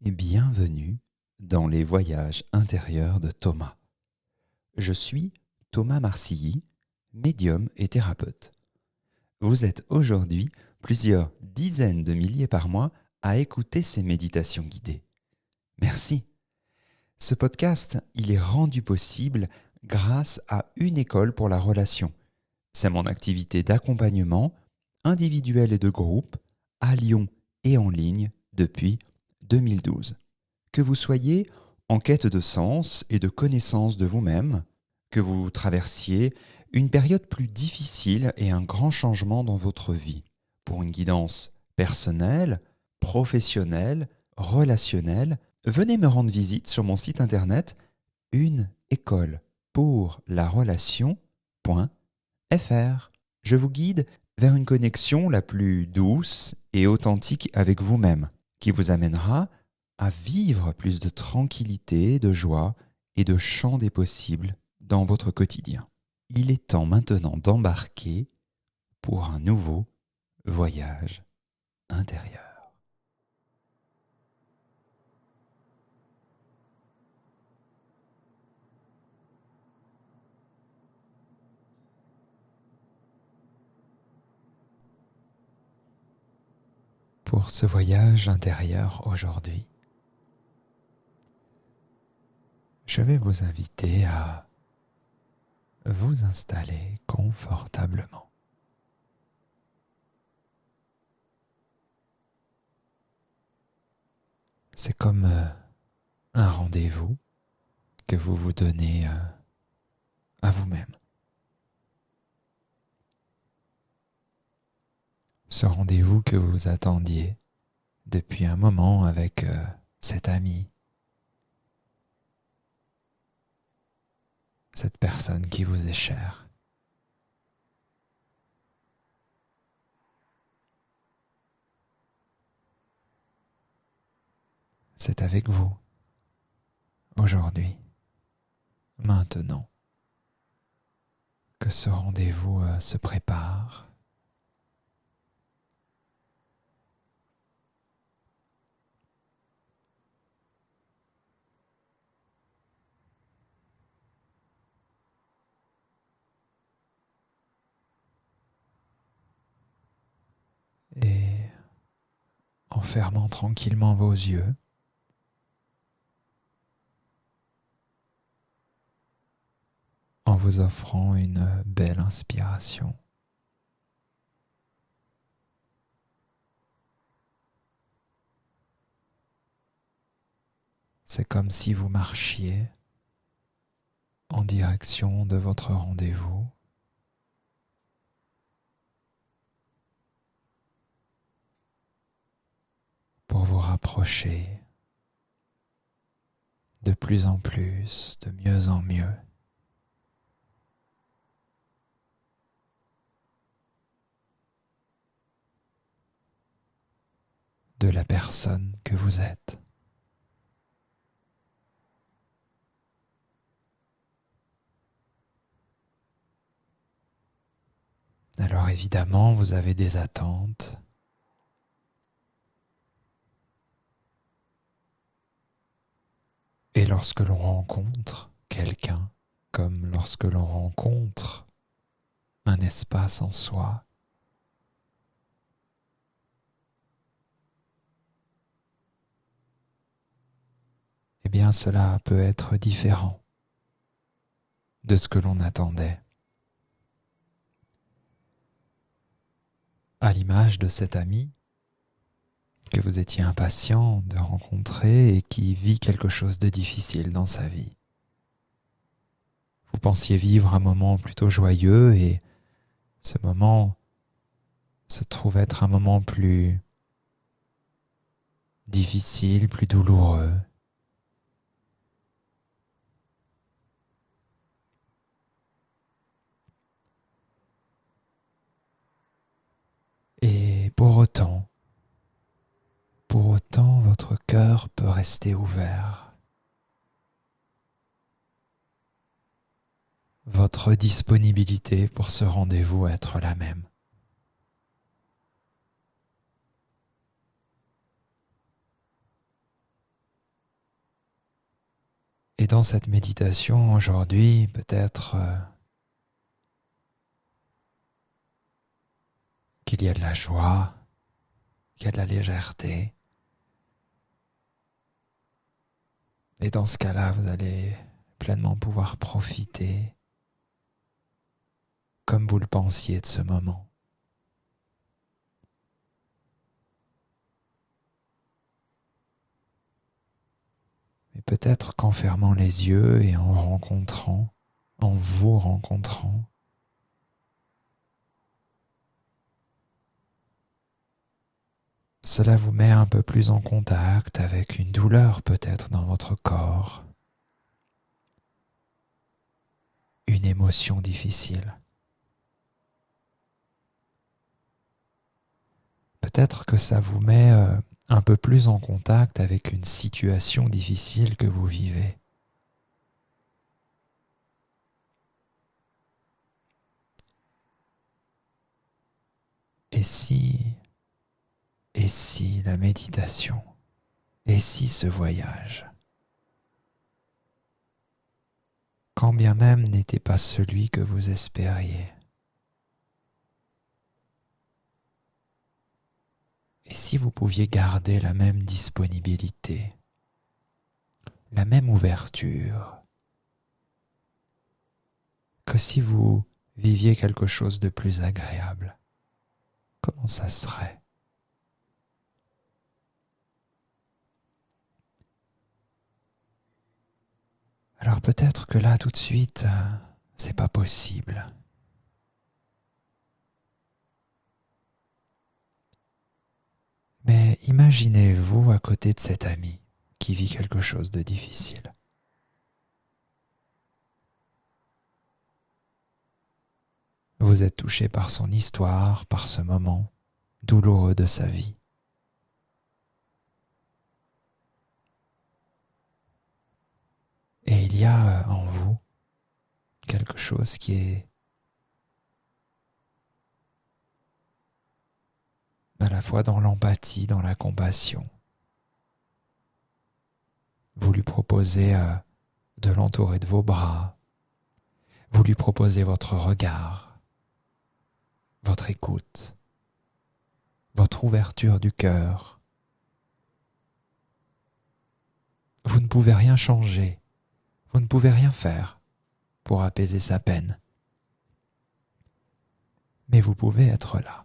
et bienvenue dans les voyages intérieurs de Thomas. Je suis Thomas Marcilly, médium et thérapeute. Vous êtes aujourd'hui plusieurs dizaines de milliers par mois à écouter ces méditations guidées. Merci. Ce podcast, il est rendu possible grâce à une école pour la relation. C'est mon activité d'accompagnement individuel et de groupe à Lyon et en ligne depuis 2012. Que vous soyez en quête de sens et de connaissance de vous-même, que vous traversiez une période plus difficile et un grand changement dans votre vie, pour une guidance personnelle, professionnelle, relationnelle, venez me rendre visite sur mon site internet uneécolepourlarelation.fr. Je vous guide vers une connexion la plus douce et authentique avec vous-même, qui vous amènera à vivre plus de tranquillité, de joie et de champ des possibles dans votre quotidien. Il est temps maintenant d'embarquer pour un nouveau voyage intérieur. Pour ce voyage intérieur aujourd'hui, je vais vous inviter à vous installer confortablement. C'est comme un rendez-vous que vous vous donnez à vous-même. Ce rendez-vous que vous attendiez depuis un moment avec cet ami, cette personne qui vous est chère. C'est avec vous, aujourd'hui, maintenant, que ce rendez-vous se prépare. Et en fermant tranquillement vos yeux, en vous offrant une belle inspiration, c'est comme si vous marchiez en direction de votre rendez-vous. Pour vous rapprocher de plus en plus, de mieux en mieux, de la personne que vous êtes. Alors évidemment, vous avez des attentes. Et lorsque l'on rencontre quelqu'un, comme lorsque l'on rencontre un espace en soi, eh bien cela peut être différent de ce que l'on attendait. À l'image de cet ami que vous étiez impatient de rencontrer et qui vit quelque chose de difficile dans sa vie. Vous pensiez vivre un moment plutôt joyeux et ce moment se trouve être un moment plus difficile, plus douloureux. Et pour autant, votre cœur peut rester ouvert. Votre disponibilité pour ce rendez-vous être la même. Et dans cette méditation aujourd'hui, peut-être qu'il y a de la joie, qu'il y a de la légèreté. Et dans ce cas-là, vous allez pleinement pouvoir profiter comme vous le pensiez de ce moment. Mais peut-être qu'en fermant les yeux et en vous rencontrant, cela vous met un peu plus en contact avec une douleur peut-être dans votre corps, une émotion difficile. Peut-être que ça vous met un peu plus en contact avec une situation difficile que vous vivez. Et si la méditation, et si ce voyage, quand bien même n'était pas celui que vous espériez, et si vous pouviez garder la même disponibilité, la même ouverture, que si vous viviez quelque chose de plus agréable, comment ça serait? Alors peut-être que là tout de suite, c'est pas possible. Mais imaginez-vous à côté de cet ami qui vit quelque chose de difficile. Vous êtes touché par son histoire, par ce moment douloureux de sa vie. Et il y a en vous quelque chose qui est à la fois dans l'empathie, dans la compassion. Vous lui proposez de l'entourer de vos bras. Vous lui proposez votre regard, votre écoute, votre ouverture du cœur. Vous ne pouvez rien changer, vous ne pouvez rien faire pour apaiser sa peine. Mais vous pouvez être là.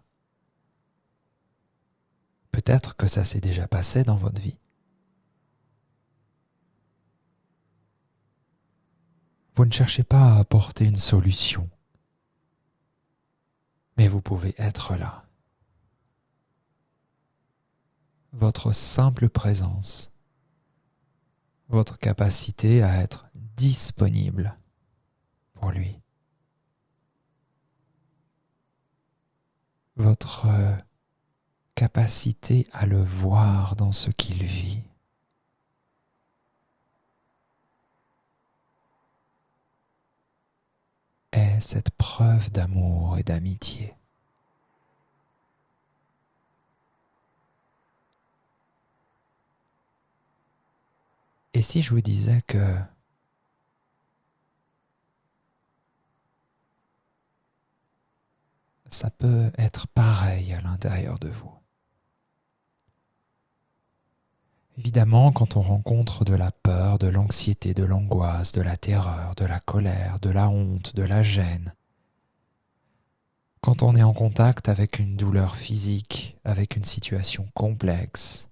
Peut-être que ça s'est déjà passé dans votre vie. Vous ne cherchez pas à apporter une solution, mais vous pouvez être là. Votre simple présence, votre capacité à être disponible pour lui, votre capacité à le voir dans ce qu'il vit, est cette preuve d'amour et d'amitié. Et si je vous disais que ça peut être pareil à l'intérieur de vous? Évidemment, quand on rencontre de la peur, de l'anxiété, de l'angoisse, de la terreur, de la colère, de la honte, de la gêne, quand on est en contact avec une douleur physique, avec une situation complexe,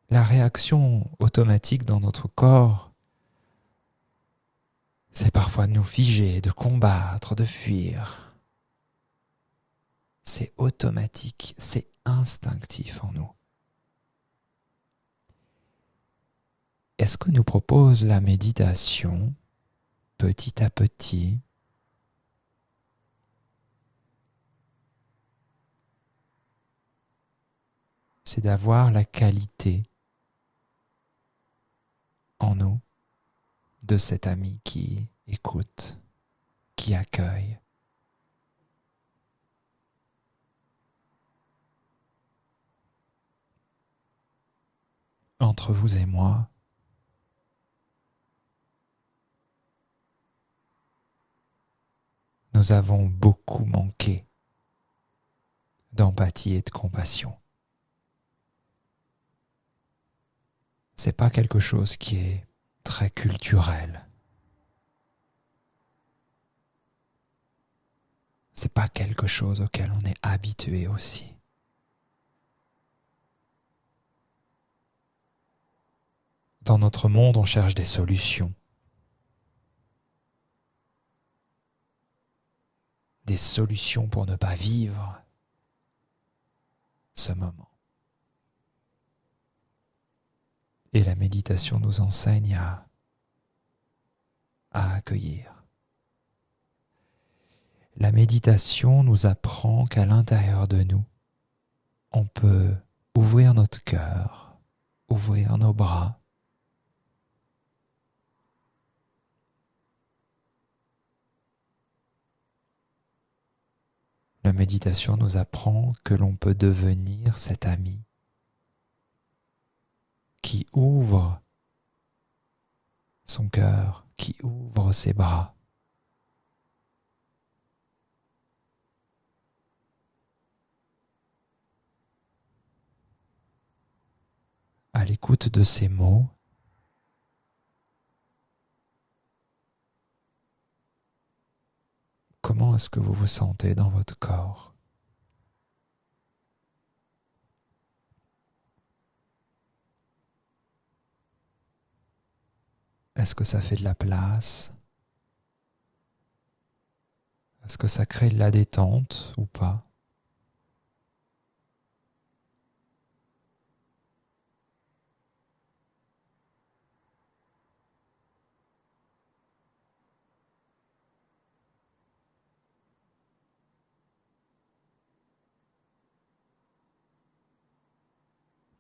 la réaction automatique dans notre corps, c'est parfois de nous figer, de combattre, de fuir. C'est automatique, c'est instinctif en nous. Et ce que nous propose la méditation, petit à petit, c'est d'avoir la qualité en nous de cet ami qui écoute, qui accueille. entre vous et moi, nous avons beaucoup manqué d'empathie et de compassion. C'est pas quelque chose qui est très culturel. C'est pas quelque chose auquel on est habitué aussi. Dans notre monde, on cherche des solutions. Des solutions pour ne pas vivre ce moment. Et la méditation nous enseigne à accueillir. La méditation nous apprend qu'à l'intérieur de nous, on peut ouvrir notre cœur, ouvrir nos bras, la méditation nous apprend que l'on peut devenir cet ami qui ouvre son cœur, qui ouvre ses bras. À l'écoute de ces mots, comment est-ce que vous vous sentez dans votre corps ? Est-ce que ça fait de la place ? Est-ce que ça crée de la détente ou pas ?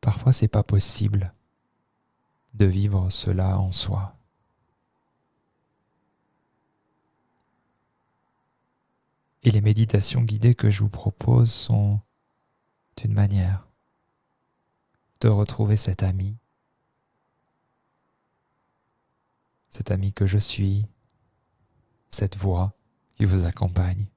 Parfois, c'est pas possible de vivre cela en soi. Et les méditations guidées que je vous propose sont une manière de retrouver cet ami que je suis, cette voix qui vous accompagne.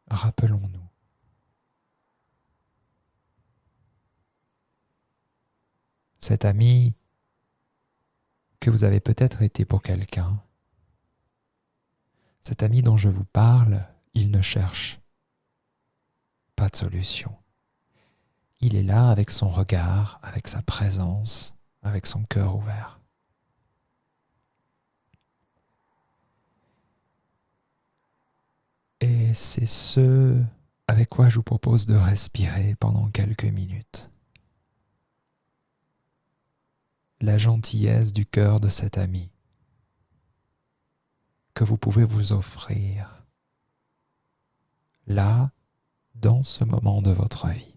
Rappelons-nous cet ami que vous avez peut-être été pour quelqu'un. Cet ami dont je vous parle, il ne cherche pas de solution. Il est là avec son regard, avec sa présence, avec son cœur ouvert. Et c'est ce avec quoi je vous propose de respirer pendant quelques minutes. La gentillesse du cœur de cet ami que vous pouvez vous offrir là, dans ce moment de votre vie.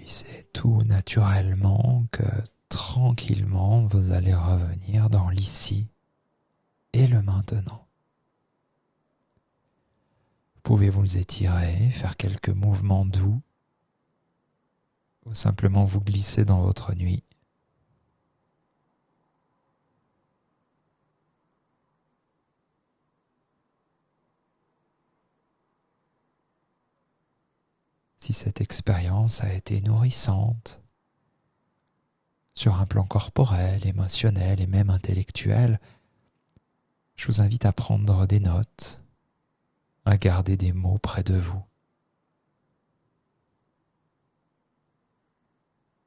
puis c'est tout naturellement que tranquillement vous allez revenir dans l'ici et le maintenant. Vous pouvez vous étirer, faire quelques mouvements doux ou simplement vous glisser dans votre nuit. Si cette expérience a été nourrissante, sur un plan corporel, émotionnel et même intellectuel, je vous invite à prendre des notes, à garder des mots près de vous.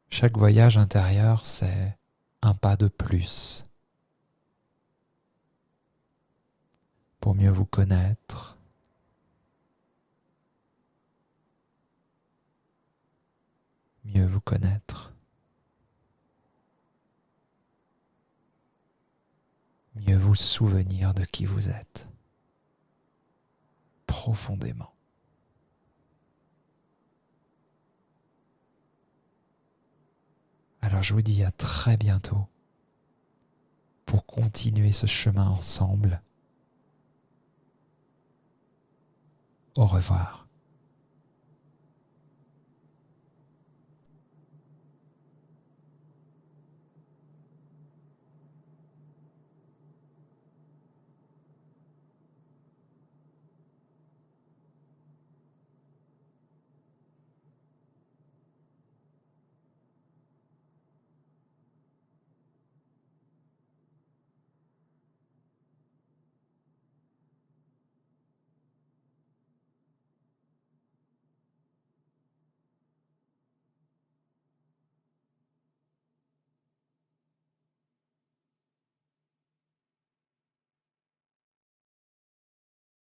Chaque voyage intérieur, c'est un pas de plus pour mieux vous connaître, mieux vous connaître, mieux vous souvenir de qui vous êtes, profondément. Alors je vous dis à très bientôt pour continuer ce chemin ensemble. Au revoir.